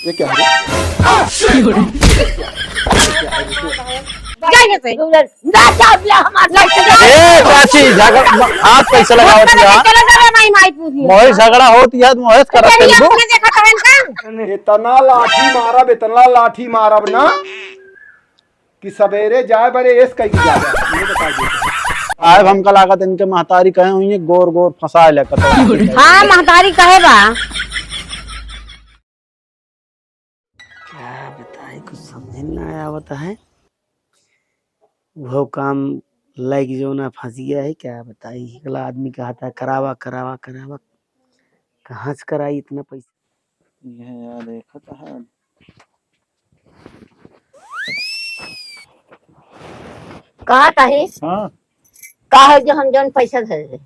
ये क्या है? चाची झगड़ा हाथ कैसे लगाओ मोहे झगड़ा होती है मोहे करत तेलबो इतना लाठी मारब ना कि सवेरे जाए बड़े एस कहीं जाए ये बता दे। आए हमका लागत इनके महतारी कहे हुई गोर गोर फंसा लेकर हाँ महतारी कहे बा। क्या बताए कुछ समझ ना आया होता है। वो काम लग जो ना फंस गया है। क्या बताई अगला आदमी कहता है करावा करावा करावा, कहाँ से कराई इतना पैसा। ये यार देखा तो है। कहा ताही हाँ कहा जो हम जौन पैसा धरे रे,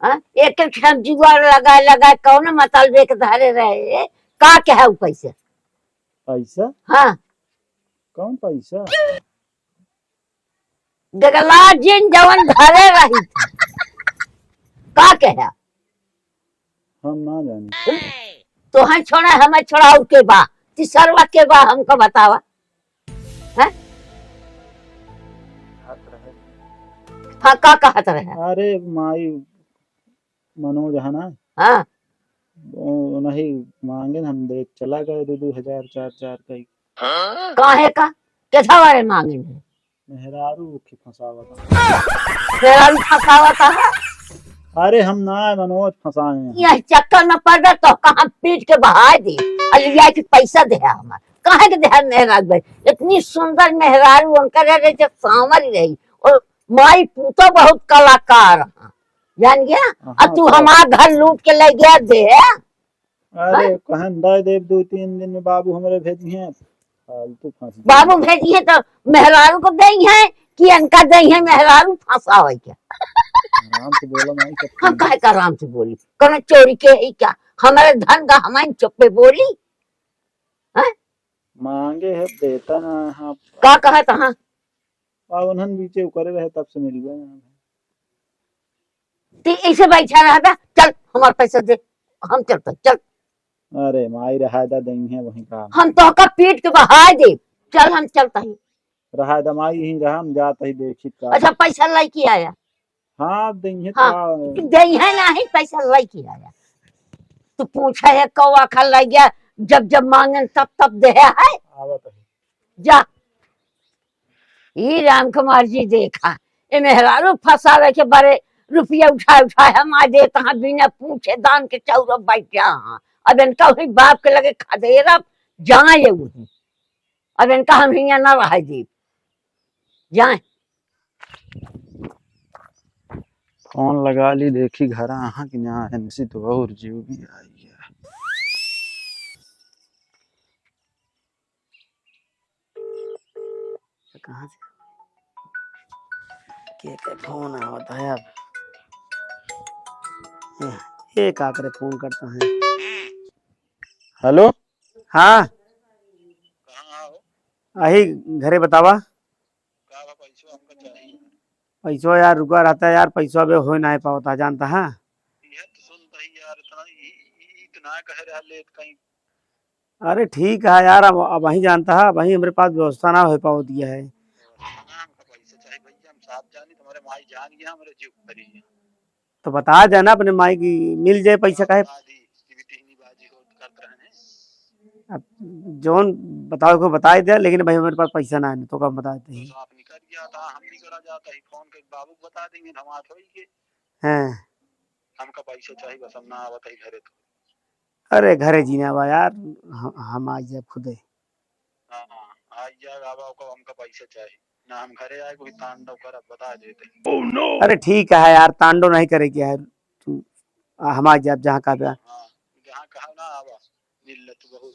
हाँ? एक एक सब्जी लगा लगा कौन मसाल के धरे रहे का क्या है वो पैसा। पैसा हाँ कौन पैसा देखला जिन जवन धरे रही थी का क्या है। हम ना जाने। तो हम छोड़ा हमें छोड़ाऊ के बा तीसरवा के बा हमको बतावा है। हाँ का कहत रहे। अरे माई मनोज है ना हाँ वो नहीं मांगे हम देख चला गए 2-2 हजार 4-4 का ही काहे का कैसा वाले मांगे मेहरारू की फंसावा था। फिर हम फंसावा था। अरे हम ना मनोज फंसाए हैं। यह चक्कर में पड़ रहा तो कहाँ पीट के बहा दी अलिया के पैसा दे हमार कहे के ध्यान नहीं रख भाई। इतनी सुंदर मेहरारू उनका रहे जब सांवर ही रही और माई पूतो बहुत कलाकार हाँ। जान गया और तू हमारा घर लूट के ले गया दे। अरे कहन दे देव 2-3 दिन में बाबू हमारे भेजी हैं फालतू फंस गए। बाबू भेजी है तो मेहरारू को दे है कि इनका दे है मेहरारू फंसा हुआ क्या। आराम से बोलो माई सब हम ठीक कहे का आराम से बोली कौन चोरी के ही क्या हमारे धन का हमारे चुप्पे बोली है? मांगे है देता ना हाँ का कहा था उन्हन बीचे करे रहे तब से मिल गए। तो ऐसे बैठा रहा था चल हमारे पैसा दे हम चलते चल अरे माई रहायदा दही है वहीं का हम तो का पीट के बहा दे चल हम चलता ही। रहायदा माई ही रहा हम जाता ही देखी का। अच्छा पैसा लाई की आया। हाँ दही है हाँ दे है नहीं पैसा लाई की आया। तू पूछा है कौवा खा लाई गया जब जब मांगे तब तब दे है आवत है। जा ये राम कुमार जी देखा ये मेहरारू फंसावे के बारे रुपया उठा उठा हम आ दे तहाँ बिना पूछे दान के चौर बैठ जा। अब इनका वही बाप के लगे खदेरा जाए वही अब इनका हम हियाँ ना रह जी जाए। फोन लगा ली देखी घर आहा कि ना है निसी तो और जीव भी आई है। कहाँ से के फोन होता है अब एक आकर फोन करता है। हेलो हाँ अही घरे बतावा पैसो यार रुका रहता है यार पैसो अबे हो ना पाता जानता है। अरे ठीक है यार अब वही जानता है वही हमारे पास व्यवस्था ना हो पाओ दिया है। तो बता देना अपने माई की मिल जाए पैसा काहे। अब जोन बताओ को बता दे लेकिन भाई हमारे पास पैसा ना है तो कब बता देते हैं। हैं हमका पैसा चाहिए बस हम ना आवत है घरे तो। अरे घरे जीना बा यार हम आ जाए खुदे। हाँ आज जाएगा अब आपको हमका पैसा चाहिए ना हम घरे आए कोई तांडव कर बता देते। ओह नो अरे ठीक है यार तांडव नहीं करेगी यार तू हम आ जाए जहाँ का भी। जहाँ कहा ना आवा मिल तू बहुत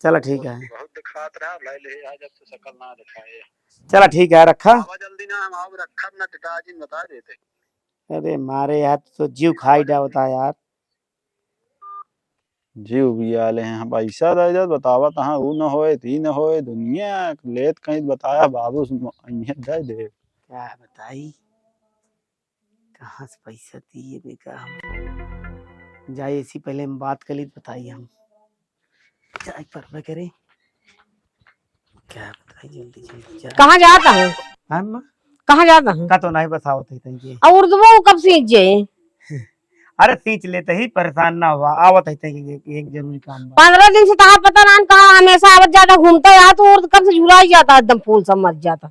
चलो ठीक है। बहुत दिखात रहा ले ले आज अब तो शकल ना दिखाए। चलो ठीक है रखा। आवा जल्दी ना हम आओ रखा ना पिताजी बता देते। अरे मारे यार तो जीव खाई डा होता है यार। जीव भी आले हैं पैसा दे दे बतावा तहाँ ऊ न होए थी न होए दुनिया लेत कहीं बताया बाबू दे दे। क्या बताई कहाँ से पैसा दिए बेका हम जाए इसी पहले हम बात कर ली बताइए हम। चाय पर करे क्या बताई जल्दी जल्दी चाय। कहाँ जाता है? हाँ माँ कहाँ जाता है? का तो नहीं बताओ थे तंगे। और उर्दू कब सीख जाए? अरे सींच लेते ही परेशान ना हुआ आवत है एक जरूरी काम बा। 15 दिन से कहा पता ना कहा हमेशा आवत जाता घूमता है तो उर्द कब से झुरा ही जाता एकदम फूल सब मर जाता।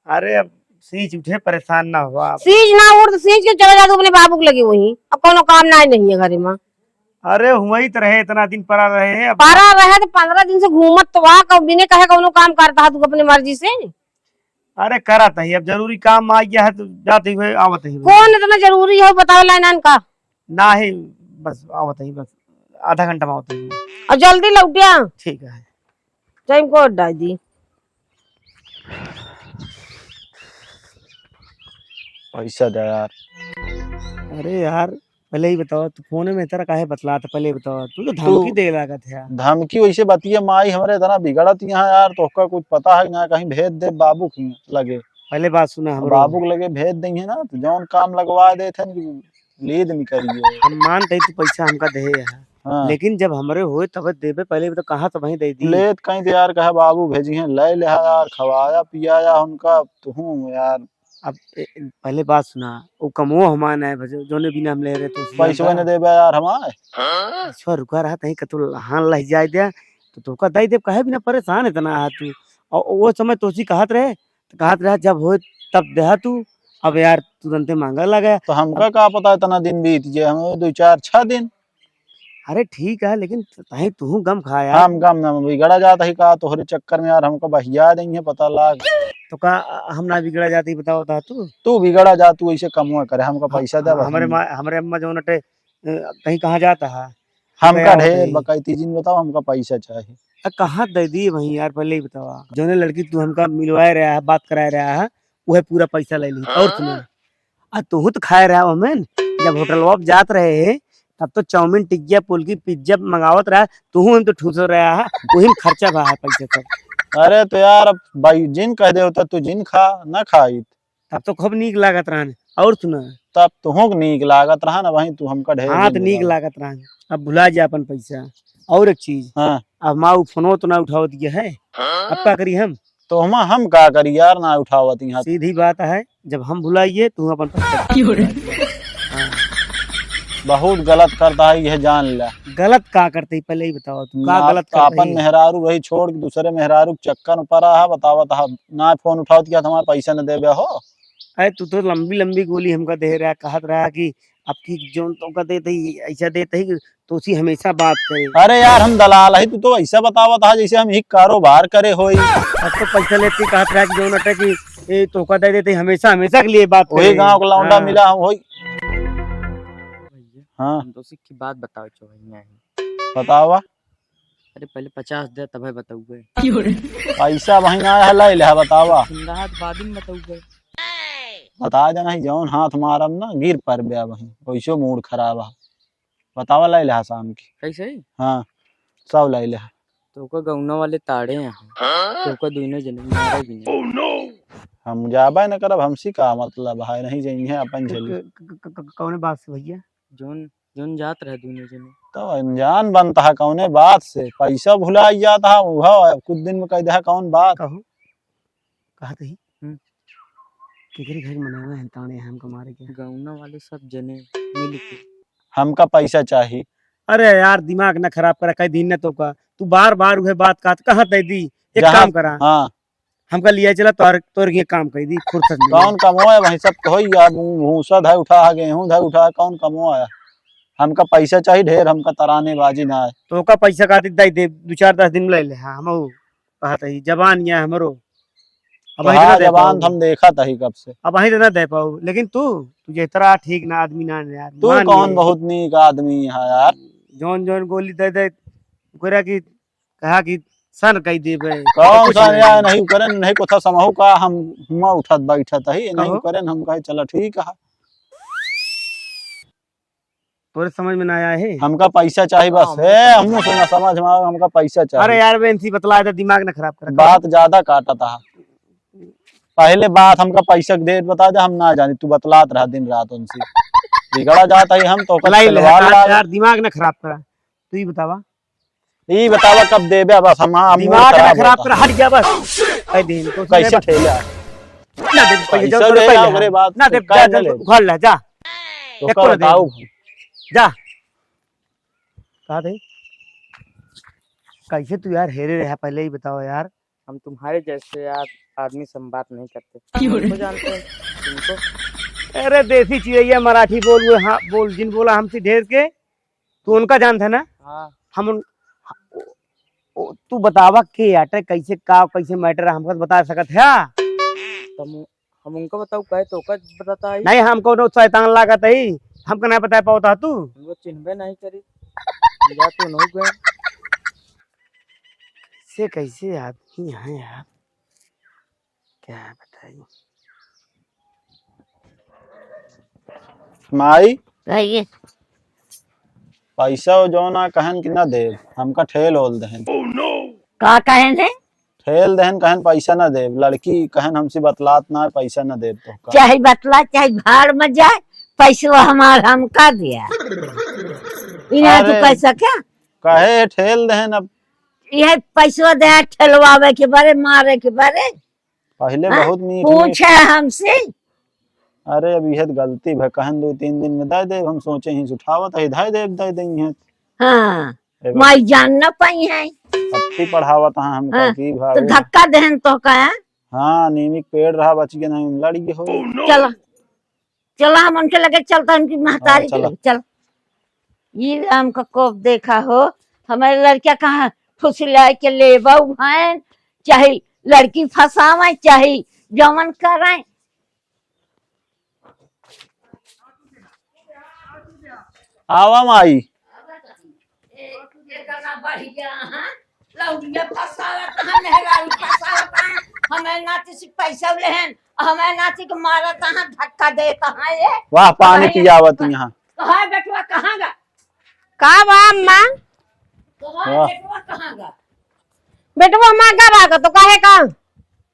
अरे अब सींच उठे परेशान ना हुआ। सीज ना उर्द सीज के चला जाता अपने बाबू के लगी वही अब कोनो काम ना नहीं है घर में। अरे हुआ ही तो रहे इतना दिन पड़ा रहे अब। पारा रहे तो 15 दिन से घूमत तो वहाँ कब बिने कहे कोनो काम करता है तू अपनी मर्जी से। अरे करा था अब जरूरी काम आ गया है तो जाते हुए आवत ही कौन इतना जरूरी है बताओ लाइन का? ना ही बस आवत ही बस आधा घंटा में आवत ही। और जल्दी लौटिया। ठीक है टाइम को डाल दी। पैसा दे यार। अरे यार पहले ही बताओ तू फोन में तेरा काहे बतला था पहले बताओ तू तो धमकी दे लगा था। धमकी वैसे बतिया माई हमारे इतना बिगड़त यहाँ यार तो का कुछ पता है ना कहीं भेज दे बाबू की लगे। पहले बात सुना हम बाबू के लगे भेज देंगे ना तो जौन काम लगवा देते लीद नहीं करिए। हम मानते तू पैसा हमका दे यार। हाँ। लेकिन जब हमारे होए तब देबे पहले तो कहाँ तो वहीं दे दी। लेत कहीं तो यार कहे बाबू भेजी हैं ले ले यार खवाया पियाया उनका तो हूँ यार। अब पहले बात सुना वो कमो हमान है जोने बिना हम ले रहे तो पैसा ने देबे यार हमारे। अच्छा रुका रहा तही कतु हां लह जाए दिया तो तोका दई देब काहे बिना परेशान इतना आ तू। और वो समय तोसी कहत रहे जब हो तब देहा तू। अब यार तुरंते मांगा लगा तो हमका क्या पता इतना दिन बीत गए हम 2-4-6 दिन। अरे ठीक है लेकिन तही तू गम खाया हम गम ना बिगड़ा जाता ही का तोहरे चक्कर में यार हमको बहिया देंगे पता लाग। तो का हम ना बिगड़ा जाती बताओ ता तू बिगड़ा जा तू ऐसे कमुआ करे हमका पैसा दे। हमारे अम्मा जो नटे कहीं कहाँ जाता है हमका ढेर बकायती जिन बताओ हमका पैसा चाहिए। कहाँ दे दी वही यार पहले ही बताओ जोने लड़की तू हमका मिलवाए रहा है बात कराए रहा है वह पूरा पैसा ले ली। और सुना तू तो खाए रहा हमें जब होटल जात रहे है तब तो चाउमीन टिकिया पुलकी पिज्जा मंगावत रहा तू हम तो ठूस रहा है वही खर्चा भा है पैसा सब। अरे तो यार अब भाई जिन कह दे होता तू जिन खा ना खाई तब तो खूब नीक लागत रहन। और सुना तब तुहू नीक लागत रहा ना वही तू हमका ढेर हाँ तो नीक लागत रहन। अब भुला जा अपन पैसा। और एक चीज हाँ। अब माँ फोनो तो ना उठावत गया है अब क्या करी हम तो हम का करी यार ना उठावत यहाँ। सीधी बात है जब हम भुलाइए तू अपन बहुत गलत करता है यह जान ले। गलत का करते पहले ही बताओ तू का गलत करते अपन मेहरारू रही छोड़ के दूसरे मेहरारू चक्कर ऊपर रहा बतावत ना फोन उठावत किया तुम्हारे पैसा न देबे हो। अरे तू तो लंबी लंबी गोली हमका दे रहा कहत रहा कि अब की जोन तो का देते ही ऐसा देते ही तो उसी हमेशा बात करे। अरे यार हम दलाल है तू तो ऐसा बतावत है जैसे हम एक कारोबार करे होई। अब तो पैसा लेते कहत रहा कि जोन अटे कि ए तो का दे देते हमेशा हमेशा के लिए बात वही गांव का लौंडा मिला हम होई। हाँ दोषी की बात बताओ चो भैया बतावा। अरे पहले 50 दे तब बताऊगे पैसा वही ना है ले ले बतावा। बाद में बताऊगे बता देना ही जौन हाथ मारम ना गिर पर बया वही वैसो मूड खराब है बतावा ले ले शाम की कैसे। हाँ सब ले ले तो का गौना वाले ताड़े यहाँ तो का दोनों जने मारे भी नहीं। हम जाबे न करब हमसी का मतलब है नहीं जाइए अपन चली। कौन बात से भैया जोन जोन जात रहे दोनों जने तो अनजान बनता है कौने बात से पैसा भुला जाता है वह कुछ दिन में कह दे कौन बात कहूँ कहा थी केकरे घर मनावा है ताने हमको मारे के गौना वाले सब जने मिल के हमका पैसा चाहिए। अरे यार दिमाग ना खराब करा कई दिन न तो का तू बार बार वह बात का कहाँ दे दी एक काम करा। हाँ हमका लिया चला तोर ये काम कर दी फुर्सत में कौन कमोए वही सब तो होई यार भूसा धा उठा गेहूं धा उठा कौन कमोया। हमका पैसा चाहिए ढेर हमका तराने बाजी ना है। तो का पैसा का दे दे 2-4-10 दिन ले ले हम कहत ही जवान या हमरो अब हाँ जवान हम देखा था ही कब से अब वही तो ना दे पाऊ लेकिन तुझे इतना ठीक ना आदमी ना यार तू कौन बहुत नीक आदमी है यार। जोन जोन गोली दे दे कोरा की कहा कि सन कह देबे कौन सा यार नहीं करे नहीं कोथा समहु का हम उठत बैठत ही नहीं करे हम कहे चलो ठीक है। तोरे समझ में ना आया है हमका पैसा चाहिए बस है हम सुना समझ में आवे हमका पैसा चाहिए। अरे यार बेंसी बतला दे दिमाग ना खराब कर बात ज्यादा काटा था पहले बात हमका पैसा दे बता दे हम ना जानी तू बतलात रहा दिन रात उनसे बिगड़ा जाता है हम तो यार दिमाग ना खराब करा तू ही बतावा ये बतावा कब देबे बस हम दिमाग ना खराब कर, हट जा बस। ऐ दिन तो कैसे ठेला ना दे पहले जाओ, पैसा ले पहले ओकरे बाद ना दे, का जा ले उखाड़ ले जा, तो एको का ना दे। बताऊ जा कहा दे कैसे तू यार हेरे रहा, पहले ही बताओ यार। हम तुम्हारे जैसे यार आदमी से हम बात नहीं करते, तुमको जानते हैं तुमको। अरे देसी चिड़ैया मराठी बोल वो, हाँ बोल, जिन बोला हमसे ढेर के, तू उनका जानता है ना। हाँ हम तू बतावा के आटे कैसे का कैसे मैटर हमको बता सकत है। तुम हम उनको बताओ कहे तो का बताता है, नहीं हमको no शैतान लागत है, हमको नहीं बता पाता तू। वो चिन्हबे नहीं करी या तो नहीं गए। से कैसे आदमी है यार, क्या बताइए। माई कहिए पैसा जो ना कहन कि ना दे, हमका ठेल होल दहन का कहे ने ठेल दहन कहन पैसा ना दे, लड़की कहन हमसे बतलात ना पैसा ना दे तो का। चाहे बतला चाहे भाड़ में जाए, पैसा हमारा हमका दिया। इन्हें तू अरे। पैसा क्या कहे ठेल दहन, अब यह पैसा दे ठेलवावे के बारे, मारे के बारे पहले हाँ? बहुत मीठ पूछे हमसे। अरे अब यह गलती भे कहन 2-3 दिन में दे दे, हम सोचे ही उठावत है धाय दे देंगे। हाँ माई जान न पाई है पत्ती पढ़ावत हाँ हम हाँ, की तो भावे। धक्का देहन तो का हाँ नीमिक पेड़ रहा बच गया नहीं लड़ गए हो। चलो चलो हम उनके लगे चलता, उनकी महतारी चलो। चल। ये हमको कोप देखा हो, हमारे लड़कियां कहाँ फुसला के ले हैं, चाहे लड़की फंसावे चाहे जमन कराए। आवा माई हमें नाती से पैसा लेहन, हमें नाती को मारा तहाँ धक्का देता है ये। वाह पानी पियावत यहाँ। कहाँ है बेटुआ, कहाँ गा? का बा अम्मा? कहाँ है वाह। बेटुआ, कहाँ गा? बेटवा अम्मा का बागा तो काहे का?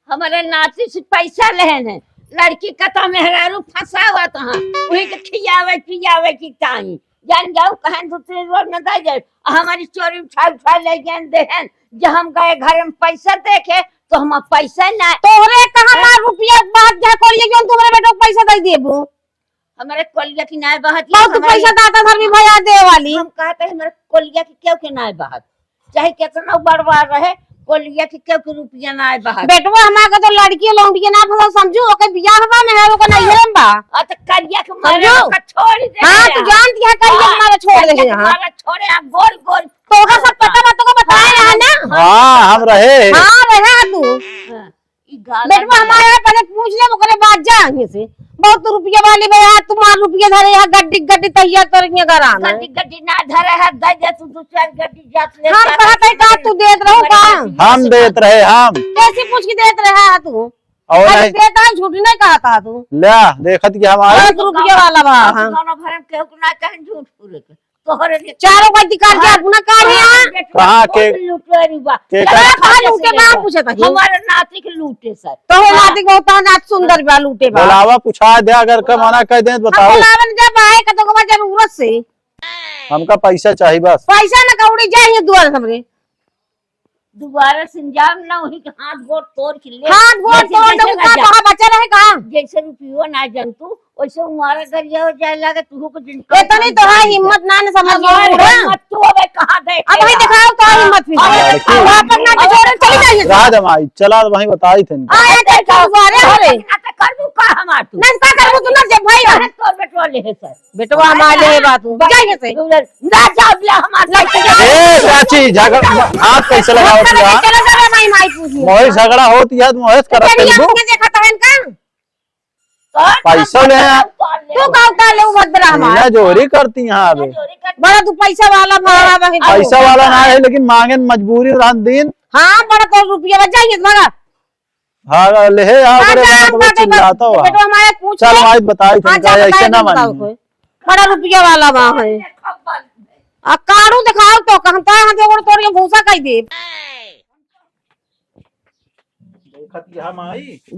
हमारे नाती से पैसा लेहन है, लड़की का तो मेहरारू फंसावा तहाँ, वही के खियावे पियावे की ताई जान जाओ कहन दूसरे रोड में दे जाए। हमारी चोरी उठा ले गए देहन, जब हम गए घर में पैसा देखे तो हम पैसा ना तोहरे कहा मार रुपया बात जा कोलिए क्यों तुम्हारे बेटो को पैसा दे देबू? हमारे कोलिया की नाय बहत बहुत पैसा दाता धर भी भैया दे वाली। हम कहते हैं हमारे कोलिया की क्यों के नाय बहत, चाहे कितना बड़वा रहे कोलिया की क्यों के रुपया नाय बहत। बेटवा हमारा तो लड़की लौंडी ना फसा समझू, ओके बियाह बा मेहरो का नहीं है बा। और तो करिया के मारे समझो। का छोड़ दे। हां तू जानती है करिया के मारे छोड़ दे यहां। मारा छोड़े आप गोल गोल तो का सब पता बातों को बताए रहा ना। हाँ हम रहे। हां रहा तू ई गाल बेटवा हमारे पहले पूछ ले, ओकरे बाद जा आगे से। बहुत रुपया वाली बे यार, तुम्हार रुपया धरे यहां गड्डी गड्डी तैयार करके घर आना। गड्डी गड्डी ना धरे है, दे दे तू 2-4 गड्डी जात ले। हम कहते हैं का तू देत रहू का? हम देत रहे हम कैसे पूछ के देत रहा है तू? और अरे नहीं देता है, झूठ नहीं कहता तू। ले देखत कि हमारे 10 रुपया वाला बा। हाँ। दोनों भरन केहू के ना कहीं झूठ पूरे के तोहरे के चारों का दिकार के अपना काम है। कहाँ के लुटेरी बा के चला का- कहाँ लूटे बा पूछे था हमारे नाती के लूटे सर। तो वो नाती बहुत नाच सुंदर बा लूटे बा। बुलावा पूछा दे, अगर का मना कर दे तो हम बताओ। बुलावन जब आए का तो का जरूरत से हमका पैसा चाहिए बस। पैसा न कौड़ी जाइए दुआर हमरे। दोबारा संजाम ना वही के हाथ गोड़ तोड़ के ले। हाथ गोड़ तोड़ दो का कहां बचा रहे कहां? जैसे रुपयो ना जंतु वैसे हमारा घर जाओ जाए लगे तू को जिन इतनी तो है हिम्मत ना न समझ में। मत तू अबे कहां गए अब भाई दिखाओ तो हिम्मत फिर वहां पर ना छोड़ चली जाइए। राज हमारी चला तो वहीं बताई थे आया तो दुआरे होरे कर दू का हम तू न का करू तू न जब भाई तोर बेटवा ले है सर बेटवा हमारे ले बात जाइए से ना जाबला हमार ए चाची झगड़ा हाथ कैसे लगाओ तू यहाँ? चलो चलो माई माई पूछिए मोहित झगड़ा होती है तो मोहित करत तेरी कर आंखें देखा था इनका पैसा ले तू कहता ले भद्रा हमारा दुनिया जोरी करती यहाँ अबे। बड़ा तू पैसा वाला भाड़ा भाई पैसा वाला ना है लेकिन मांगे मजबूरी रात दिन। हाँ बड़ा तो रुपया बच जाइए तुम्हारा। हाँ ले हाँ करे बात वो चिल्लाता हुआ। बेटवा हमारे पूछ चल ले। माई बताई हाँ, थे जा ऐसे बताइए, ना बताओ मानी। कोई। बड़ा रुपया वाला बा है आ कारू दिखाओ तो कहता है हाथ गोड़ तोड़ के भूसा कह दे।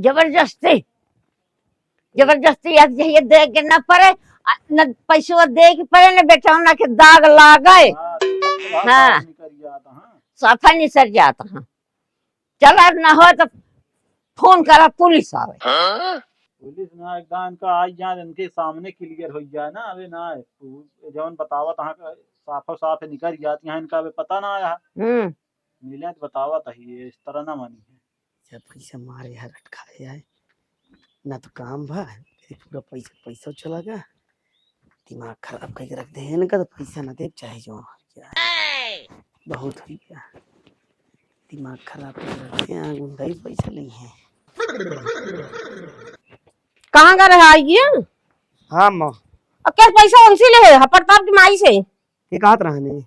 जबरदस्ती जबरदस्ती अब ये दे के न पड़े न पैसा दे के पड़े न बेटा ना के दाग लागे। हाँ। साफा नहीं सर जाता हाँ चला ना हो तो फोन करा पुलिस आवे पुलिस ना एकदम इनका आज यहाँ इनके सामने क्लियर हो जाए ना अबे ना तू जौन बतावत तहाँ का साफो साफ निकल जाती यहाँ इनका अबे पता ना आया मिले तो बतावत ही इस तरह ना मानी है जब पैसा मारे यार अटकाए जाए ना तो काम भा फिर पूरा पैसा पैसा चला गया दिमाग खराब करके रख दे इनका तो पैसा ना दे चाहे जो क्या बहुत हो गया दिमाग खराब करके रख दे गुंडा ही पैसा नहीं है कहाँ का रहा ये हाँ माँ अब क्या पैसा उनसे ले है प्रताप की माई से ये कहा रहने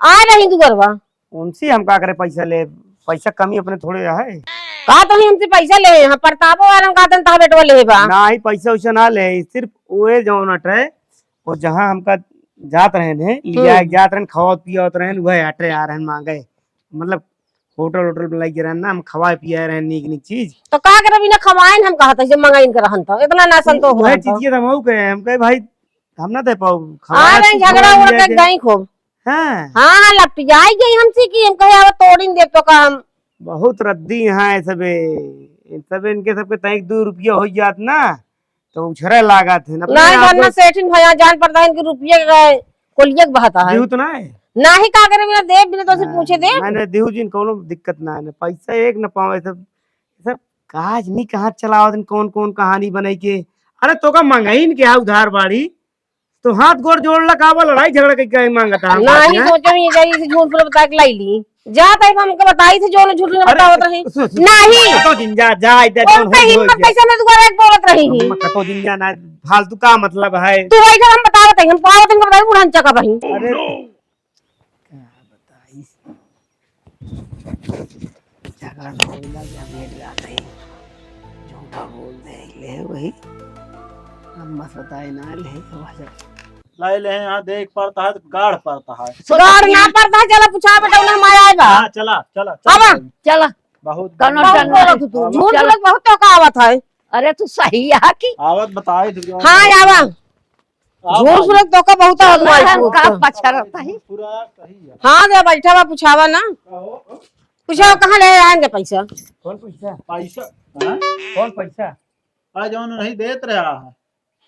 आ रही तू गरबा उनसे हम क्या करे पैसा ले पैसा कमी अपने थोड़े है कहा तो ही हमसे पैसा ले हाँ प्रतापो वाला का तन बेटवा ले बा ना ही पैसा वैसा ना ले सिर्फ वो जो नट है वो जहाँ हमका जात रहे ने लिया जात रहे खवा पिया रहे वह अटरे आ रहे मांगे मतलब होटल होटल में लगे रहना हम खवा पिया रहे नीक नीक चीज तो का करे बिना खवाइन हम कहा था जब मंगाइन कर रहन था इतना ना संतो हो वह चीज हम हो गए हम कहे भाई हम ना दे पाओ आ रहे झगड़ा उड़ के गई खूब हां हां लपट जाई गई हमसे की हम कहे अब तोड़ीन दे तो का हम बहुत रद्दी है सबे सबे इनके सबके तय 2 रुपया हो जात ना तो उछरे लागत है ना करना सेठिन भैया जान पड़ता है इनके रुपये कोलियक बहाता है दिहु तो ना है ना ही का करे बिना दे बिना तो से पूछे दे मैंने दिहु जिन कोनो दिक्कत ना है पैसा एक न पावे सब सब काज नहीं कहां चलावत कौन कौन कहानी बनाई के अरे तो का मंगाई के उधार बाड़ी तो हाथ गोड़ जोड़ला कावा लड़ाई झगड़ा के मांगता ना ही सोचो ये जाई से झूठ बोल बता के लाई ली जाता है हमको बताई थी जो झूठ नहीं बतावत रही नहीं तो जिंजा जा इधर कौन पे हिम्मत कैसे मैं तुम्हारे एक बोलत रही ही कतो जिंजा ना फालतू का मतलब है तू भाई हम बतावत है हम पावत हम बताई बुढ़ान चका भाई अरे क्या बताई झगड़ा बोला जा मेरे आते ही झूठा बोल दे ले वही हम बस बताए ना ले वजह लाई ले यहाँ देख पड़ता है तो गाढ़ पड़ता है गाड़ ना पड़ता चला पूछा बेटा उन्हें माया आएगा हाँ चला चला अब चला बहुत कनो बहुत डर बोलत तू झूठ बोलत बहुत तो का आवत है अरे तू सही है कि आवत बताए तो हां आवा झूठ बोलत तो का बहुत हम का आवत पछा रहता है पूरा सही है हां दे बैठा बा पूछावा ना पूछा कहां ले आएंगे पैसा कौन पैसा पैसा हाँ? कौन पैसा आज जो नहीं देत रहा है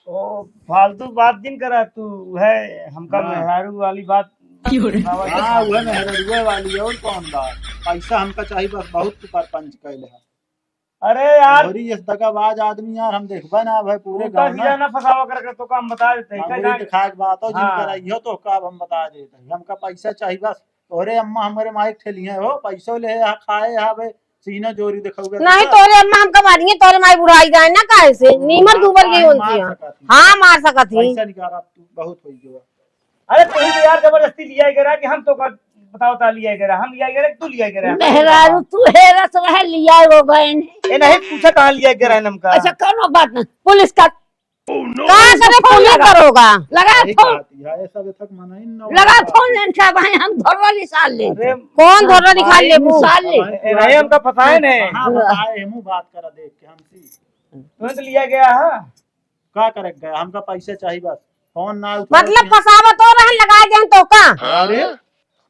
ओ फालतू बात जिन करा तू है हमका हाँ। मेहरारू वाली बात हाँ वह मेहरुए वाली और कौन बात पैसा हमका चाहिए बस बहुत परपंच कैले है अरे यार और ये दगाबाज आदमी यार हम देखबा ना भाई पूरे का गांव दिया में ना फसावा कर तो काम बता देते हैं अंगूरी दिखाए के बात हो जिन हाँ। कराइयो तो का हम बता देते हैं हमका पैसा चाहिए बस तोरे अम्मा हमारे माइक ठेलिए हो पैसो ले आ खाए हावे सीना जोरी दिखाओगे नहीं तोरे अम्मा हमका मारिए तोरे माई बुढ़ाई जाए ना काहे से नीमर दुबर गई उनकी हां मार सकत ही पैसा निकाला तू बहुत होई जो अरे तू तो यार जबरदस्ती लिया करा कि हम तो बताओ ता लिया करा हम लिया करा तू लिया करा मेहरारू तू हेरस रह लिया वो गए ए नहीं पूछा कहां लिया करा हमका अच्छा करो बात ना पुलिस का कहां करे पुलिस करोगा लगा यही फोन बात है ये सब तक मनाई न लगा फोन इनका भाई हम धरवा निकाल ले अरे कौन धोरा निकाल ले निकाल ले ए नहीं हमका फसाए ने हां बताए हमू बात करा देख के हमसी तू तो लिया गया है का करे गया हमका पैसे चाहिए बस फोन ना उठा मतलब फसावा तो रहन लगा दे तो का अरे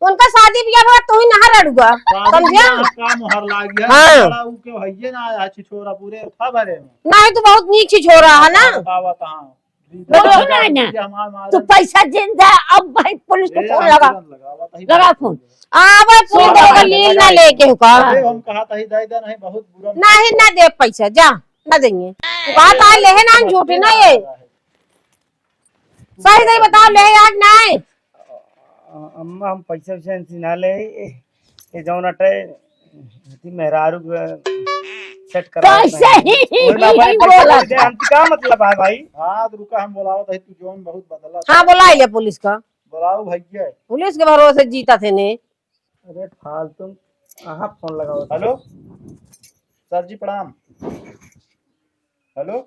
उनका शादी ब्याह हुआ तू ही नहा रड़ुआ समझिया का मोहर लाग गया हाँ। बड़ा ऊ के हइये ना आया छिछोरा पूरे था भरे में नहीं तू बहुत नीक छी छोरा है ना बाबा कहां बोलो ना तू पैसा जिंदा अब भाई पुलिस को फोन लगा फोन आवे पुलिस को लील ना लेके हुका हम कहा था ही दे दे नहीं बहुत बुरा नहीं ना दे पैसा जा ना देंगे बात आ ले ना झूठे ना ये सही सही बताओ ले आज नहीं अम्मा हम पैसा वैसा ना ले ये जौन अटे मेहरारू सेट करा कैसे ही बोला हम क्या मतलब है भाई हां रुका हम बुलाओ तो तू जोन बहुत बदला हाँ बुला ले पुलिस का बुलाओ भैया पुलिस के भरोसे जीता थे ने अरे फालतू कहां फोन लगाओ हेलो सर जी प्रणाम हेलो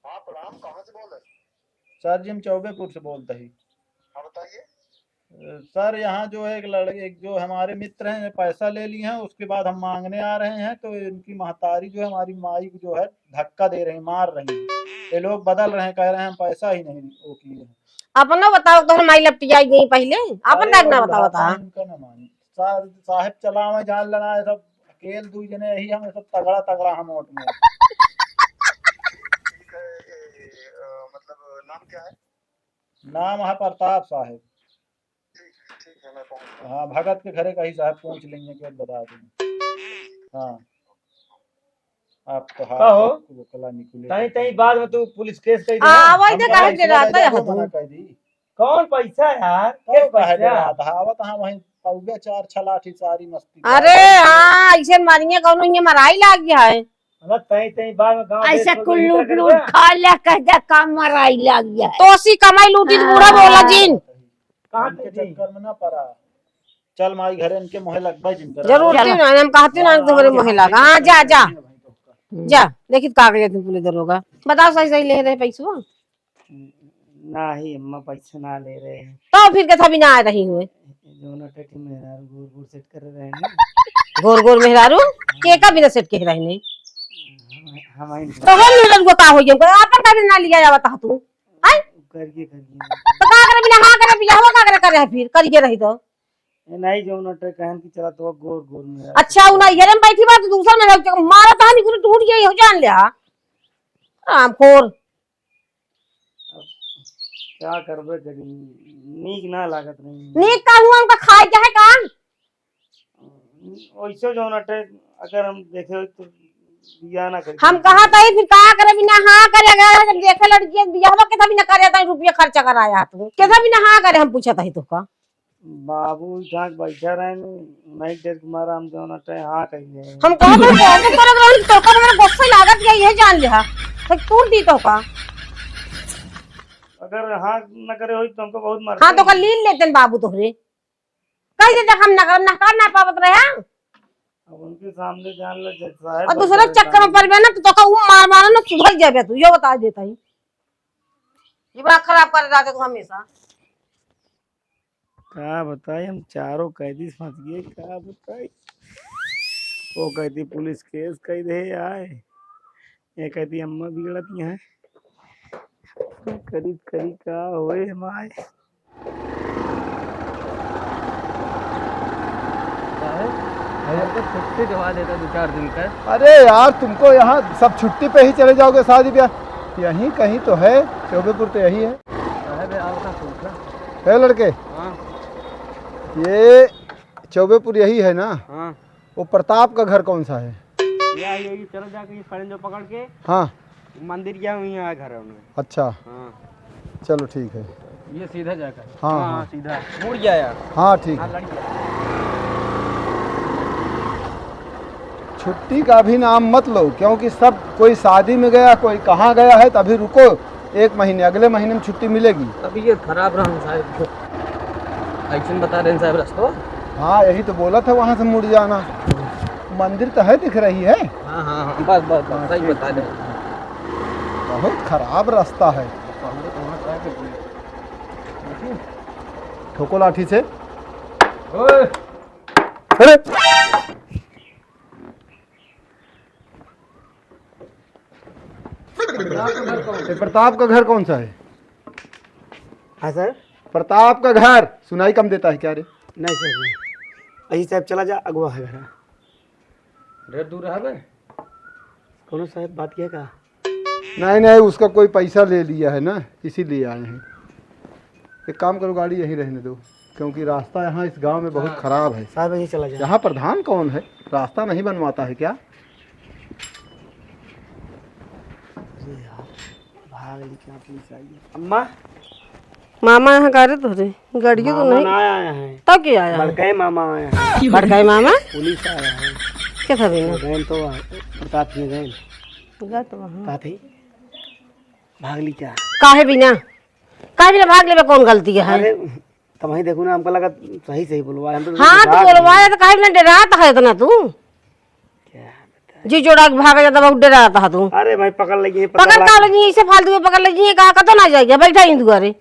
हाँ प्रणाम कहाँ से बोल रहे सर जी हम चौबेपुर से बोलते हैं हाँ बताइए सर यहाँ जो है एक जो हमारे मित्र हैं पैसा ले लिए हैं उसके बाद हम मांगने आ रहे हैं तो इनकी महतारी जो है हमारी माई जो है धक्का दे रही है मार रही है ये लोग बदल रहे हैं कह रहे हैं हम पैसा ही नहीं वो किए हैं अपना बताओ तो हमारी लपटी आई गई पहले अपन ना बताओ बता इनका ना मानी साहेब चलावे जान लेना है सब अकेल दू जने यही हम सब तगड़ा तगड़ा हम ओट में। ठीक है मतलब नाम क्या है? नाम है प्रताप साहेब। ठीक है मैं पहुंच हाँ भगत के घरे कहीं साहब पूछ लेंगे कि बता देंगे। हाँ आप तो का हो? वो कला निकले तही तही बाद में तू पुलिस केस कर दे। आवा इधर काहे दे रहा था यहाँ मना तू? कर दी कौन पैसा यार? तो किस कहे दे पैसा? रहा था आवत हाँ वहीं पौगे 4 6 लाठी सारी मस्ती अरे हाँ ऐसे मारिए कौन ये मराई लाग गया है। मतलब तही तही बाद में गांव ऐसा देश कुल में लूट कर लूट दिया। खा लिया कहता काम मराई लग गया है। तो सी कमाई लूटी तो पूरा बोला जिन। कहाँ इनके थे? चक्कर में ना पड़ा। चल माई घरे इनके मोहे लगवा जिनकर जरूर क्यों ना हम कहते ना तुम्हारे महिला का। हाँ जा जा जा देखिए कागज तुम पुलिस दरोगा बताओ सही सही ले रहे पैसा नहीं अम्मा पैसा ना ले रहे हैं। तो फिर कैसा भी ना आ रही हुए जो ना टेटी में यार गुड़ गुड़ सेट कर रहे हैं गोर गोर मेहरारू के का बिना सेट के रही नहीं हम तो हम मिलन को का हो गया हमको आपन का भी ना लिया जावा ता तू आई करके तो का करे बिना हां करे बिया हो का करे है फिर करिए रही तो नहीं जो ना टे कहन की चला तो गोर गोर में अच्छा उना ये में बैठी बात दूसरा में मारा था नहीं कुछ टूट गई हो जान लिया राम खोर क्या करबे करी नीक ना लागत नहीं नीक का हुआ हमका खाए क्या है का वैसे जो ना टे अगर हम देखे तो बिया ना करी हम कहा था फिर का करे बिना हां करे अगर जब देखे लड़की बियाह के था बिना करे था रुपया खर्चा कराया तू कैसा बिना हां करे हम पूछा था तो का बाबू जहाँ बैठा रहे नहीं डर के मारा हम जो ना टे हाँ कहिए हम कहा तो कैसे करे रही तो का मेरा गुस्सा लागत गया ये जान लिया तो तूर दी तो का अगर हाँ न करे हो तो हमको बहुत मार हां तो का लीन लेते बाबू तोहरे कह दे हम ना कर ना पावत रहे अब उनके सामने जान लो जज साहब और दूसरे चक्कर में पड़ गया ना तो का वो मार मारा ना सुधर जाबे तू ये बता देता ही दिमाग खराब कर रहा तू हमेशा क्या बताए हम चारों कैदी फंस गए क्या बताए वो कहती पुलिस केस कह दे आए ये कहती अम्मा बिगड़ती हैं करीब करीब का होए हमारे छुट्टी दिवा देता 2-4 दिन का। अरे यार तुमको यहाँ सब छुट्टी पे ही चले जाओगे शादी ब्याह यहीं कहीं तो है चौबेपुर तो यही है लड़के हाँ ये चौबेपुर यही है ना हाँ वो प्रताप का घर कौन सा है यही चलो जाके फरें जो पकड़ के हाँ मंदिर गया वहीं आया घर है उनमें। अच्छा हाँ चलो ठीक है ये सीधा जाकर हाँ, हाँ हाँ। सीधा मुड़ गया यार। हाँ ठीक हाँ है लड़की छुट्टी का भी नाम मत लो क्योंकि सब कोई शादी में गया कोई कहाँ गया है तभी रुको 1 महीने अगले महीने में छुट्टी मिलेगी अभी ये खराब रहा साहब ऐसे बता रहे हैं साहब रास्ता। हाँ यही तो बोला था वहाँ से मुड़ जाना मंदिर तो है दिख रही है हाँ हाँ हाँ बस बस बस सही बता रहे हैं। बहुत खराब रास्ता है ठोको लाठी से ओए अरे ये प्रताप का घर कौन सा है हाँ सर प्रताप का घर सुनाई कम देता है क्या रे नहीं सर नहीं अजी साहब चला जा अगवा है घर ढेर दूर है बे। कौन साहब बात किया का नहीं नहीं उसका कोई पैसा ले लिया है ना इसीलिए आए हैं एक काम करो गाड़ी यहीं रहने दो क्योंकि रास्ता यहाँ इस गांव में बहुत खराब है साहब यही चला जा यहाँ प्रधान कौन है रास्ता नहीं बनवाता है क्या भाग ली क्या पुलिस आई है। अम्मा मामा यहाँ का रहे तोरे गाड़ियों तो मामा नहीं ना आया है तब क्या आया बड़काई मामा आया है बड़काई मामा पुलिस आया है क्या था बिना गए तो प्रताप में गए गा तो वहाँ कहा थी भाग ली क्या काहे बिना भाग लेबे कौन गलती है अरे तब वही देखो ना हमको लगा सही सही बोलवा हम तो हाँ तो बोलवाया तो काहे बिना डराता है इतना तू क्या जी जोड़ा के भागा जाता बहुत डराता है तू अरे भाई पकड़ लगी पकड़ का लगी ऐसे फालतू में पकड़ लगी कहा कतो ना जाएगा बैठा ही दुआरे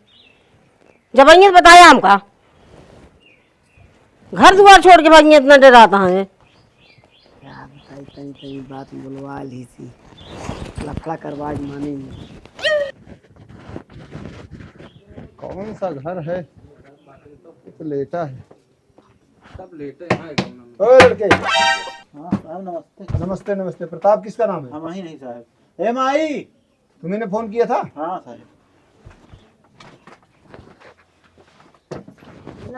जब आइए तो बताया हमका घर दुआर छोड़ के भागिए इतना डराता है क्या बताई कहीं कहीं बात बोलवा ली थी लफड़ा करवा माने नहीं कौन सा घर है तो लेटा है ओ लड़के, हाँ साहब नमस्ते। नमस्ते नमस्ते। प्रताप किसका नाम है? हम वही नहीं साहब। ए माई। तुम्ही ने फोन किया था? हाँ साहब।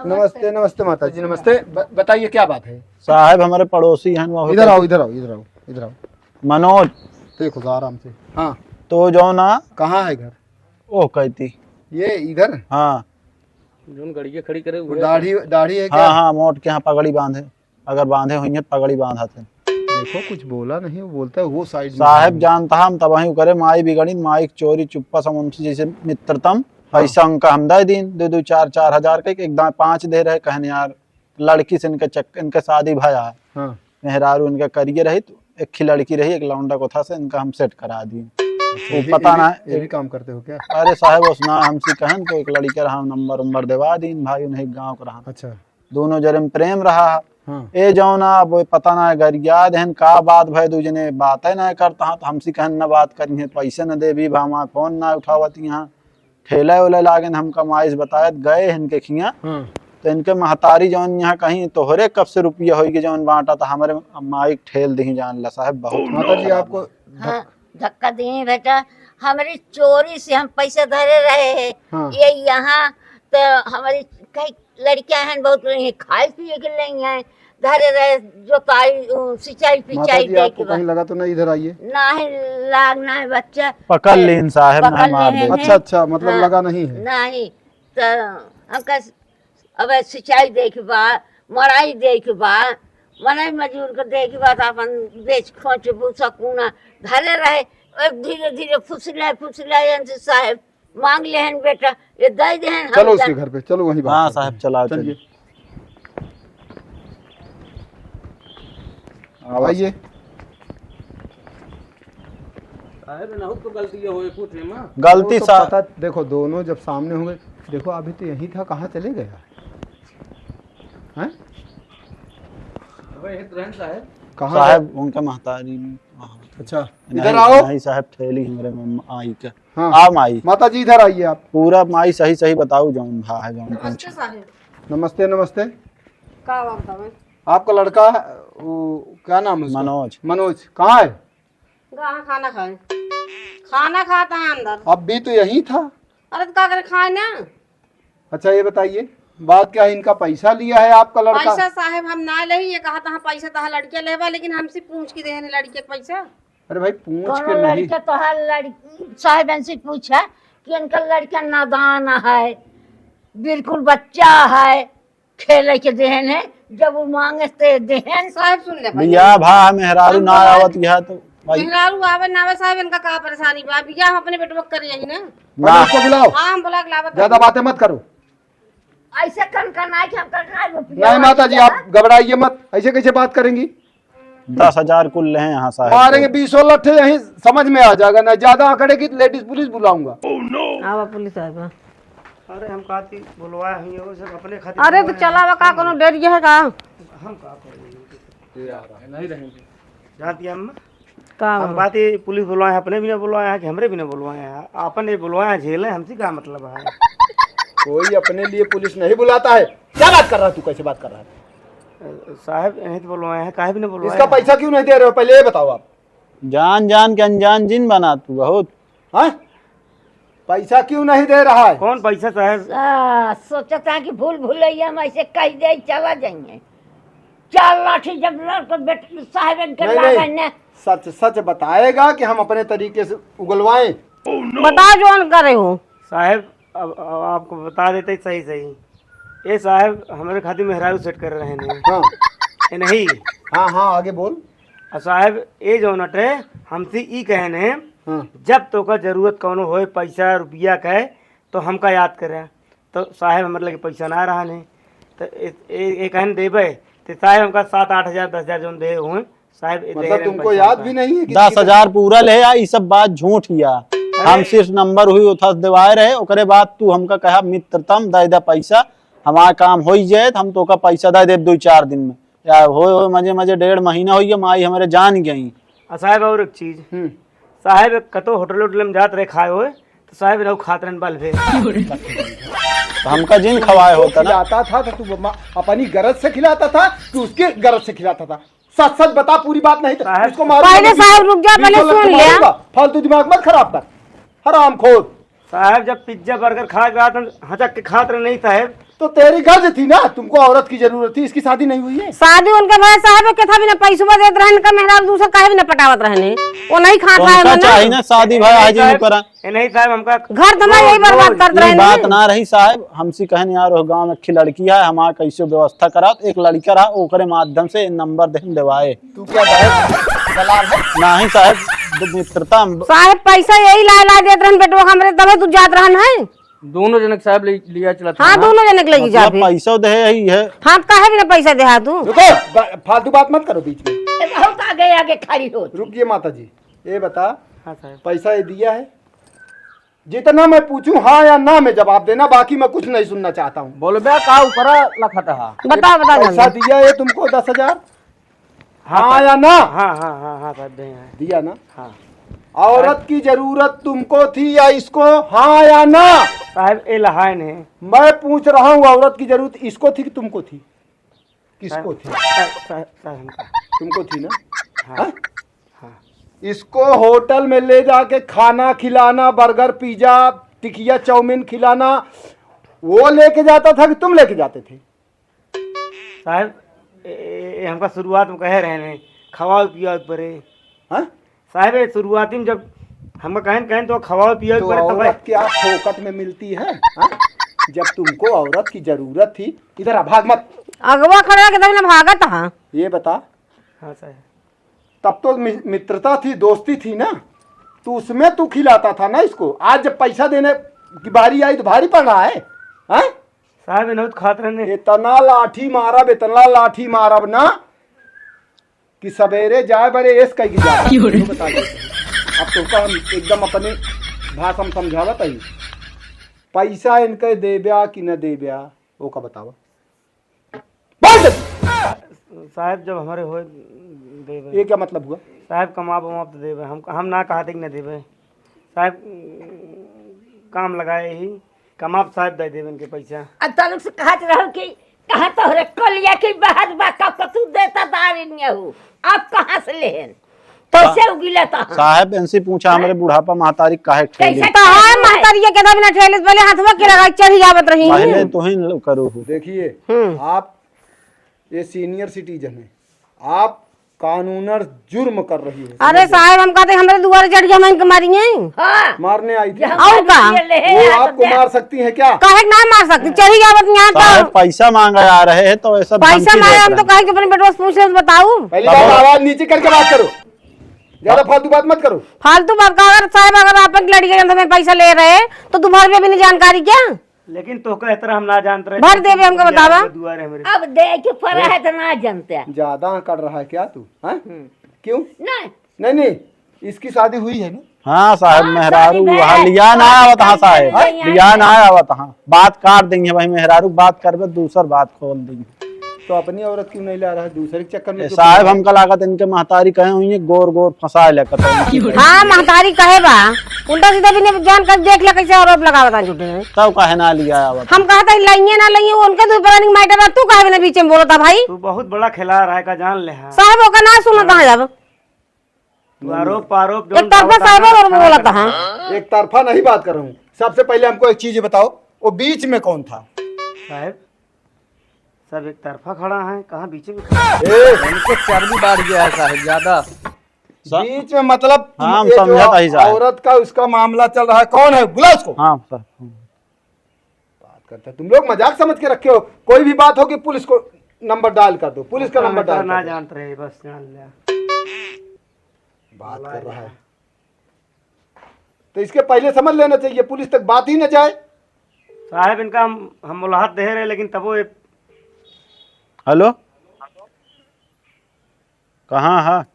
नमस्ते नमस्ते माता जी, नमस्ते। बताइए क्या बात है? साहब हमारे पड़ोसी हैं वो। इधर आओ इधर आओ इधर आओ इधर आओ। मनोज। देखो तो आराम से। हाँ तो जो ना कहाँ है घर? ओ कहती। ये इधर? हाँ जोन गड़िया खड़ी करे वो दाढ़ी दाढ़ी है क्या? हाँ हाँ मोट के यहाँ पगड़ी बांधे, अगर बांधे हुई है पगड़ी बांधा थे। देखो कुछ बोला नहीं, वो बोलता है वो साइड में। साहब जानता हम तब वहीं करे माई बिगड़ी, माई चोरी चुप्पा समुंसी जैसे मित्रतम पैसा उनका हम दे दिन 2-4 हजार के एक 5 दे रहे, कहने यार लड़की से इनके शादी भया है। हाँ मेहरारू इनका करिए रही तो एक खी लड़की रही, एक लौंडा को था से इनका हम सेट करा दिए। ये वो पता ना ये भी काम करते हो क्या? अरे साहब उसना हमसे कहन तो एक लड़की रहा नंबर उम्बर देवा दीन भाई उन्हें गाँव का रहा, अच्छा दोनों जरे में प्रेम रहा। हाँ ए जौना वो पता ना घर याद है का बात भाई दूजने बात है ना करता तो हमसे कहन ना बात करी है, पैसे न दे भी भामा फोन ना उठावत यहाँ ठेला उला लागे हम कमाइश बतायत गए इनके खिया। हाँ तो इनके महतारी जौन यहाँ कहीं तोहरे कब से रुपया होगी जौन बांटा था हमारे माइक ठेल दी जान ला साहब बहुत। माता जी आपको हाँ, धक्का दिए बेटा, हमारी चोरी से हम पैसे धरे रहे हैं। हाँ। ये यहाँ तो हमारी कई लड़कियां हैं बहुत रही खाए पिए के लिए हैं धरे रहे, जोताई सिंचाई माता पिचाई जी दे आपको के कहीं लगा तो नहीं? इधर आइए। नहीं लागना है बच्चा, पकड़ लीन साहब ना पकड़ मार ले दे। हैं। अच्छा अच्छा, मतलब हाँ। लगा नहीं है। नहीं तो हमका अब सिंचाई दे के बाद मड़ाई दे के बाद मनाई मजदूर को दे के बाद अपन बेच खोच भूसा कूना धरे रहे, धीरे धीरे फुसलाए साहब मांग ले हैं बेटा, ये दे दे हैं। चलो उसके घर पे, चलो वहीं बात हाँ करते साहब हैं। चलाओ चलिए चलिए। आइए। गलती वो तो सा पता, देखो दोनों जब सामने होंगे, देखो अभी तो यही था, कहाँ चले गया हैं? कहाँ है? साहब उनका महतारी अच्छा नहीं, इधर आओ। नहीं साहब ठेली हमारे आई का। हाँ आ माई माता जी इधर आइए आप। पूरा माई सही सही बताओ जौन भा है जौन पूछ। नमस्ते नमस्ते। का बात है? आपका लड़का है, वो क्या नाम है उसका? मनोज। मनोज कहाँ है? कहाँ खाना खाए? खाना खाता है अंदर। अब भी तो यही था। अरे तो क्या करे खाए ना? अच्छा ये बताइए बात क्या है, इनका पैसा लिया है आपका लड़का? पैसा साहब हम ना ले, ये कहा था पैसा तो लड़के लेवा, लेकिन हमसे पूछ के दे लड़के के पैसा। अरे भाई पूछ कौन के नहीं। लड़का तो है लड़की साहब से पूछा कि इनका लड़का नादान है, बिल्कुल बच्चा है, खेले के देहन है, जब वो मांगे ते देहन। साहब सुन ले भाई, बिया भा मेहरारू ना आवत यह तो भाई मेहरारू आवे ना आवे साहब, इनका का परेशानी बा? बिया हम अपने बेटवा कर यही ना। ना उसको बुलाओ, हाँ हम बोला लावत। ज्यादा बातें मत करो। ऐसे करना है कि हम करना है रुपया नहीं माता जी आप घबराइए मत, ऐसे कैसे बात करेंगी? 10,000 कुल ले हैं यहाँ साहब। मारेंगे 20 लट्ठे, यही समझ में आ जाएगा। ना ज्यादा आंकड़ेगी तो लेडीज पुलिस बुलाऊंगा। आवा पुलिस साहब। अरे हम कहती बुलवाए हुई वो सब अपने खातिर। अरे तो चला वा का कोनो डर है का? हम का नहीं रहेंगे जानती हैं अम्मा। का हम बात ये पुलिस बुलवाए हैं, अपने भी ना बुलवाए हैं कि हमरे भी ना बुलवाए हैं, अपन ये बुलवाए हैं झेले, हमसे क्या मतलब है? कोई अपने लिए पुलिस नहीं बुलाता है। क्या बात कर रहा है तू, कैसे बात कर रहा है? साहब नहीं तो बुलवाए हैं, काहे भी ना बुलवाए इसका हैं। पैसा क्यों नहीं दे रहे हो, पहले ये बताओ आप। जान जान के अनजान जिन बना तू बहुत। हाँ पैसा क्यों नहीं दे रहा है? कौन पैसा साहब? सोचता है कि भूल भूलैया हम ऐसे कह दे चला जाएंगे। 4 लाठी जब लड़को बेटे साहब इनके नहीं, लागा नहीं। ने सच सच बताएगा कि हम अपने तरीके से उगलवाएं। बता जो करे हो। साहब अब आपको बता देते सही सही, ये साहब हमारे खातिर मेहरारू सेट कर रहे हैं। हाँ ये नहीं हाँ हाँ आगे बोल। और साहब ये जो नटे हमसे ई कहने हाँ जब तो का जरूरत कौनो होए पैसा रुपया कहे तो हमका याद करे, तो साहब हमारे लगे पैसा ना रहा नहीं तो ये कहने देवे तो साहब हमका 7-8 हजार 10 हजार जो दे हुए साहब ये दे मतलब रहे हैं तुमको पैसा याद हमका। भी नहीं है कि 10,000 पूरा ले आ, ये सब बात झूठ हिया। हम सिर्फ नंबर हुई उठा दिवाए रहे, ओकरे बाद तू हमका कहा मित्रतम दे दे पैसा, हमारा काम हो जाए तो हम तो का पैसा दे दे 2-4 दिन में, या हो मजे मजे 1.5 महीना हो गया माई हमारे जान गई। और साहब और एक चीज साहब कतो होटल उटल में जात रहे खाए हुए तो साहब रहू खातरन बल भे हमका जिन खवाए होता ना। खिलाता था तो तू अपनी गरज से खिलाता था कि उसके गरज से खिलाता था? सच सच बता, पूरी बात नहीं तो इसको मारो। पहले साहब रुक जा, पहले सुन लिया। फालतू दिमाग मत खराब कर, हरामखोर। साहब जब पिज्जा बर्गर खा के आता हचक के खात रहे नहीं साहब। तो तेरी गर्ज थी ना, तुमको औरत की जरूरत थी, इसकी शादी नहीं हुई है। शादी उनके भाई साहब के था भी ना, पैसा देते रहने का मेहरा दूसरा काहे भी ना पटावत रहने, वो नहीं खाता है उनका ना। चाहिए ना शादी भाई आज ही करा। नहीं साहब हमका घर तो मैं यही बर्बाद करते ये रहे बात ना रही साहब, हमसे कहने यार वो गांव में अच्छी लड़की है, हमारा कैसे व्यवस्था करा। तो एक लड़का रहा, ओकरे माध्यम से नंबर दे देवाए। तू क्या दलाल है? नहीं साहब, मित्रता साहब पैसा यही ला देते रहन बेटवा हमरे, तबे तू जात रहन है। दोनों जनक साहब लिया चला था। हाँ दोनों जने के लगी जा मतलब पैसा दे ही है। हाँ काहे भी ना पैसा दे तू। रुको, फालतू बात मत करो बीच में। बहुत आगे आगे खड़ी हो। रुकिए माता जी, ये बता हाँ साहब पैसा ये दिया है? जितना मैं पूछूं हाँ या ना में जवाब देना, बाकी मैं कुछ नहीं सुनना चाहता हूँ। बोलो बे का ऊपर लखा था। बता बता पैसा जल्दी। दिया है तुमको 10,000? हाँ या ना? हाँ हाँ हाँ हाँ साहब दिया ना? हाँ औरत की जरूरत तुमको थी या इसको? हाँ या ना? साहब ए लहान है। मैं पूछ रहा हूँ, औरत की जरूरत इसको थी कि तुमको थी? किसको थी? तुमको थी ना? हाँ? इसको होटल में ले जाके खाना खिलाना, बर्गर पिज्जा टिकिया चाउमीन खिलाना, वो लेके जाता था कि तुम लेके जाते थे? साहब हमका शुरुआत में कहे रहे हैं खवाओ पियो परे। हाँ? साहब ये शुरुआती में जब हमका कहन तो खवाओ पियो तो परे तब औरत क्या फोकट में मिलती है? हाँ? जब तुमको औरत की जरूरत थी, इधर आ, भाग मत। अगवा खड़ा के तब ना भागत हाँ। ये बता, हाँ साहब तब तो मित्रता थी, दोस्ती थी ना, तो उसमें तू खिलाता था ना इसको। आज जब पैसा देने की बारी आई तो भारी पड़ रहा है? हाँ? साहब इन्हों खात रहने इतना लाठी मारा, इतना लाठी मारा ना कि सवेरे जाए बरे एस कह की जा बता दे। अब तो हम एकदम अपने भाषा में समझावत है। पैसा इनके देब्या कि न देब्या वो का बतावा। बोल दे। साहब जब हमारे हो देवे ये क्या मतलब हुआ? साहब कमा बमा तो देवे हम ना कहते कि न देवे साहब काम लगाए ही कमा साहब दे देवे इनके पैसा। अब तब से कहत रहो कि कहाँ तो रे कलिया की बाहर बा कब तू देता दारी नहीं हो, आप कहाँ से लेहन तो से उगिला था। साहब इनसे पूछा हमारे बुढ़ापा महतारी काहे ठेली। कैसे कहा महतारिया के तब ना ठेले पहले हाथवा के लगा चढ़ी जावत रही। पहले तो ही करो। देखिए आप ये सीनियर सिटीजन है, आप कानूनन जुर्म कर रही है। अरे साहब हम कहते हमारे दुआरे चढ़ गया मैं मारिए। हाँ मारने आई थी? और का वो आपको मार सकती है क्या? काहे ना मार सकती, चढ़ी जावत यहाँ साहब तो पैसा मांगा जा रहे हैं तो ऐसा पैसा धमकी मारे देख हम तो रहे हैं। कहे कि अपने बेटवा से पूछ ले तो बताऊ। पहली बात आवाज नीचे करके बात करो, ज्यादा फालतू बात मत करो। फालतू बात का अगर साहब अगर आप एक लड़की के में पैसा ले रहे तो तुम्हारे में भी नहीं जानकारी क्या? लेकिन तो इस तरह हम ना जानते रहे। भर देवे हमको बतावा। दुआरे हमारे अब दे के पड़ा है तो ना जानते हैं। ज्यादा कर रहा है क्या तू? हाँ? क्यों? नहीं नहीं नहीं, इसकी शादी हुई है ना? हाँ साहब हाँ, मेहरारू शादी वहाँ में लिया ना आवत हाँ साहब, हाँ, लिया ना आवत हाँ। बात काट देंगे भाई, मेहरारू बात करबे दूसर बात खोल देंगे। तो अपनी औरत क्यों नहीं ला रहा है? दूसरे के चक्कर में क्यों साहब पड़ रहा है? हमका लागत इनके महतारी कहे हुई है गोर गोर फंसा ले हाँ महतारी कहे बा उल्टा सीधा भी नहीं जान कर देख ले कैसे आरोप लगावता झूठे हैं। तब कहे ना लिया आवत। हम कहता है लाइए ना लाइए उनके तो प्लानिंग मैटर है, तू कहे ना बीच में बोलता भाई। तू बहुत बड़ा खिला रहा है का जान ले। हाँ साहब ओका ना सुनता है जब तू आरोप आरोप एक तरफा साहब और बोलता है। एक तरफा नहीं बात कर रहा हूँ। सबसे पहले हमको एक चीज बताओ, वो बीच में कौन था? साहब सब एक तरफा खड़ा है, कहाँ बीच में इनको चर्बी बढ़ गया है साहब ज्यादा। बीच में मतलब हाँ, हम ये जो समझा था ही साहब। औरत का उसका मामला चल रहा है, कौन है? बुला उसको। हाँ सर बात करते हैं। तुम लोग मजाक समझ के रखे हो, कोई भी बात हो कि पुलिस को नंबर डायल कर दो, पुलिस का नंबर डायल ना कर दो। जानते रहे बस जान लिया। बात कर रहा है तो इसके पहले समझ लेना चाहिए, पुलिस तक बात ही न जाए। साहब इनका हम मुलाहात दे रहे लेकिन तब वो हेलो कहाँ है?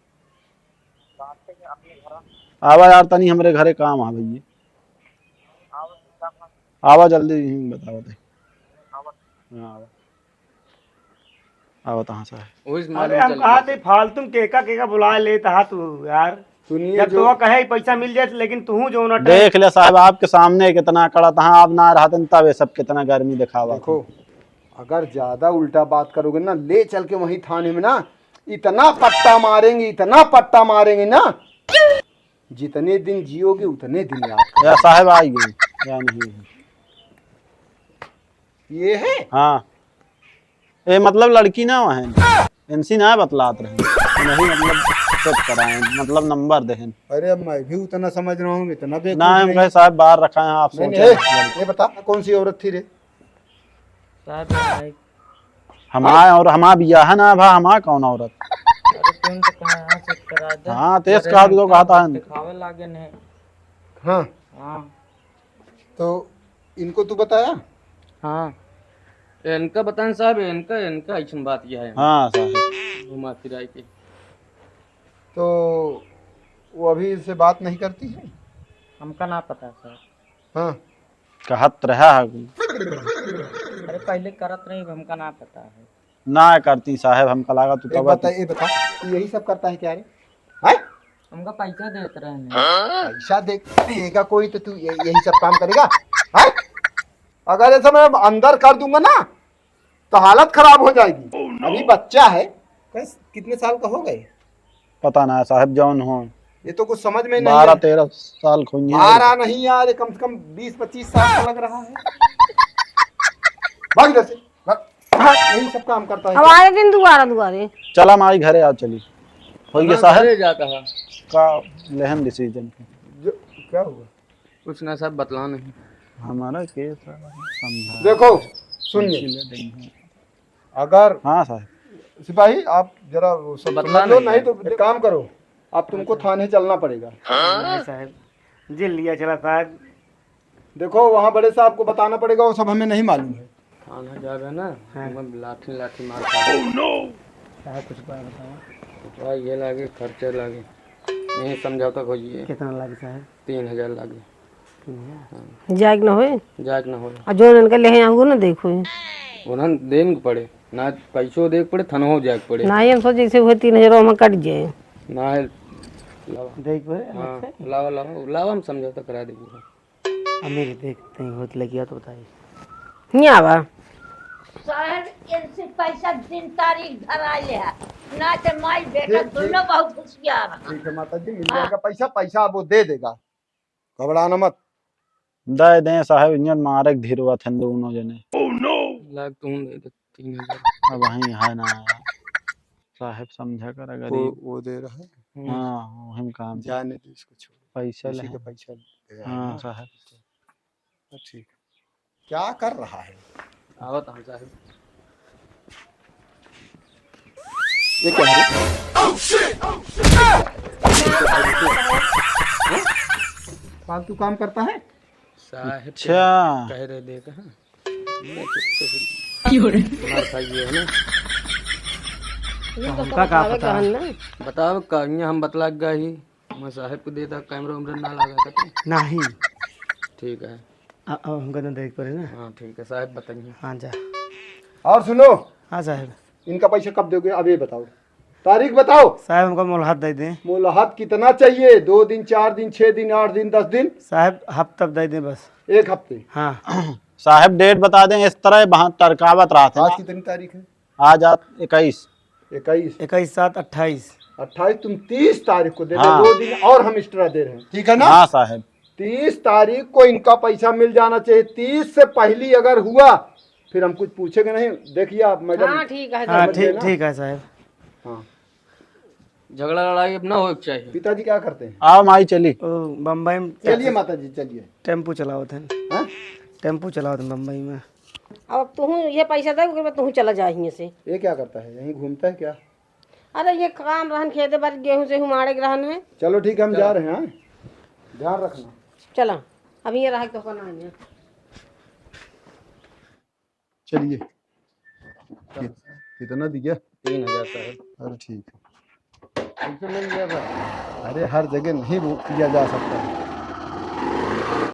आवा यार तनी हमरे घरे काम आ भैया, आवा जल्दी बताओ दे। आवा कहाँ से है? वही अरे मालूम हम चल कहा थे फालतू केका केका बुला ले तहा तू यार। सुनिए जब जो तो कहे पैसा मिल जाए लेकिन तू जो ना देख ले साहब आपके सामने कितना कड़ा था, आप ना रहते तब ये सब कितना गर्मी दिखावा। देखो, अगर ज्यादा उल्टा बात करोगे ना, ले चल के वहीं थाने में ना इतना पट्टा मारेंगे, इतना पट्टा मारेंगे ना, जितने दिन जियोगे उतने दिन याद करो। या साहब आई गई या नहीं है? ये है हाँ ये मतलब लड़की ना वह इनसी ना बतलात रहे नहीं, मतलब चेक कराए, मतलब नंबर देहन अरे अब मैं भी उतना समझ रहा हूँ, इतना बेवकूफ ना हम नहीं। कहे साहब बाहर रखा है, आप नहीं, सोचे नहीं, ये बता कौन सी औरत थी रे? साहब भाई हमारे और हमारा बिया है ना भा, हमारा कौन औरत? अरे तुम तो कहा यहाँ चेक करा दे। हाँ तेज कहा तो कहा था। दिखावे लागे नहीं। हाँ हाँ तो इनको तू बताया? हाँ इनका बताएं साहब, इनका इनका ऐसी बात यह है, हाँ साहब घुमा फिराई के। तो वो अभी इससे बात नहीं करती है? हमका ना पता सर। हाँ कहत रहा है अरे पहले करत नहीं, हमका ना पता है। ना करती साहब, हमका लगा तू तब ये बता यही सब करता है क्या रे? हैं? हमका पैसा देते रहे नहीं। पैसा देगा कोई तो तू यही सब काम करेगा? हैं? अगर ऐसा मैं अंदर कर दूंगा ना तो हालत खराब हो जाएगी। अभी बच्चा है, कितने साल का हो गए? पता ना साहब जौन हो, ये तो कुछ समझ में नहीं 12-13 साल खोई आ रहा नहीं यार, ये कम से कम 20-25 साल का लग रहा है। भाग इधर से, भाग। हाँ, यही सब काम करता है। हमारे दिन दुआरे चला हमारी घरे आ चली हो गया साहब घरे जाता है का लेहन डिसीजन क्या हुआ? कुछ ना साहब, बतला नहीं। हमारा केस है समझा। देखो सुनिए, अगर हाँ साहब सिपाही आप जरा वो सब बतला समझ लो, नहीं नहीं तो एक काम करो, अब तुमको थाने चलना पड़ेगा। नहीं साहब जेल लिया चला साहब। देखो वहाँ बड़े साहब को बताना पड़ेगा, वो सब हमें नहीं मालूम है। थाना जाएगा ना, हमें लाठी लाठी मार साहब कुछ बात बताओ, तो ये लागे, खर्चे लागे, नहीं समझौता खोजिए। कितना लगे साहब? 3000 लागे, जाग न होए जाग ना हो। और जो इनका ले आऊंगा ना देखो उन्हें देन पड़े ना, पैसों देख पड़े, थनो जाग पड़े ना, हम सोच जैसे हुए 3000 में कट जाए ना है। लावा देख पर हाँ, लावा लावा लावा, हम समझौता करा देंगे। मेरे देखते ही होत लगी तो बताइए। नहीं आवा साहब इनसे पैसा दिन तारीख धरा ले है ना, तो माई बेटा दोनों बहुत होशियार हैं। ठीक है माता जी, मिल जाएगा पैसा, पैसा वो दे देगा, घबराना मत। दे दें साहब, इंजन मारे धीर हुआ थे दोनों जने। लाग तुम दे दे 3000। अब वही है ना साहब, समझा कर अगर वो दे रहा है, हाँ हम काम जाने दो इसको, छोड़ पैसा इसी ले का पैसा दे रहा है हाँ ना। साहब ठीक है, क्या कर रहा है आवत हम साहब। ये? क्या है? फालतू काम करता है। साहब अच्छा कह रहे देखा मार खाइए है ना। हमका का पता? बताओ कहीं हम बतला गए ही, मैं साहब को देता, कैमरा उमरा ना लगा करते। नहीं ठीक है हमका तो देख पड़े ना। हाँ ठीक है साहब, बताइए। हाँ जा। और सुनो, हाँ साहब। इनका पैसा कब दोगे? अब ये बताओ, तारीख बताओ। साहब हमको मुलाकात दे दें। मुलाकात कितना चाहिए? 2 दिन, 4 दिन, 6 दिन, 8 दिन, 10 दिन? साहब हफ्ता दे दें बस। 1 हफ्ते? हाँ साहब डेट बता दें, इस तरह वहाँ टरकावत रहा था। आज कितनी तारीख है? आज आप 21 21, 21, 7, 28। 28, तुम 30 तारीख को दे दो। हाँ। 2 दिन और हम एक्स्ट्रा दे रहे हैं, ठीक है ना? हाँ साहब 30 तारीख को इनका पैसा मिल जाना चाहिए। 30 से पहली अगर हुआ फिर हम कुछ पूछेंगे नहीं। देखिए आप मैडम। हाँ ठीक है। हाँ ठीक है साहब। हाँ, झगड़ा लड़ाई अब ना हो चाहिए। पिताजी क्या करते हैं? आओ माई चली। ओ बम्बई में चलिए माता जी, चलिए। टेम्पू चलाओ थे। हाँ? टेम्पू चलाओ थे बम्बई में। अब तू ये पैसा दे, ओकरे बाद तू चला जा यहाँ से। ये क्या करता है? यहीं घूमता है क्या? अरे ये काम रहन, खेते बार गेहूं से हुमाड़े रहन है। चलो ठीक है, हम जा रहे हैं। हाँ? ध्यान रखना। चला अभी ये रहा तो करना है। चलिए। कितना दिया? 3000 साहब। अरे ठीक है। पैसे मिल गया भाई। अरे हर जगह नहीं वो किया जा सकता है।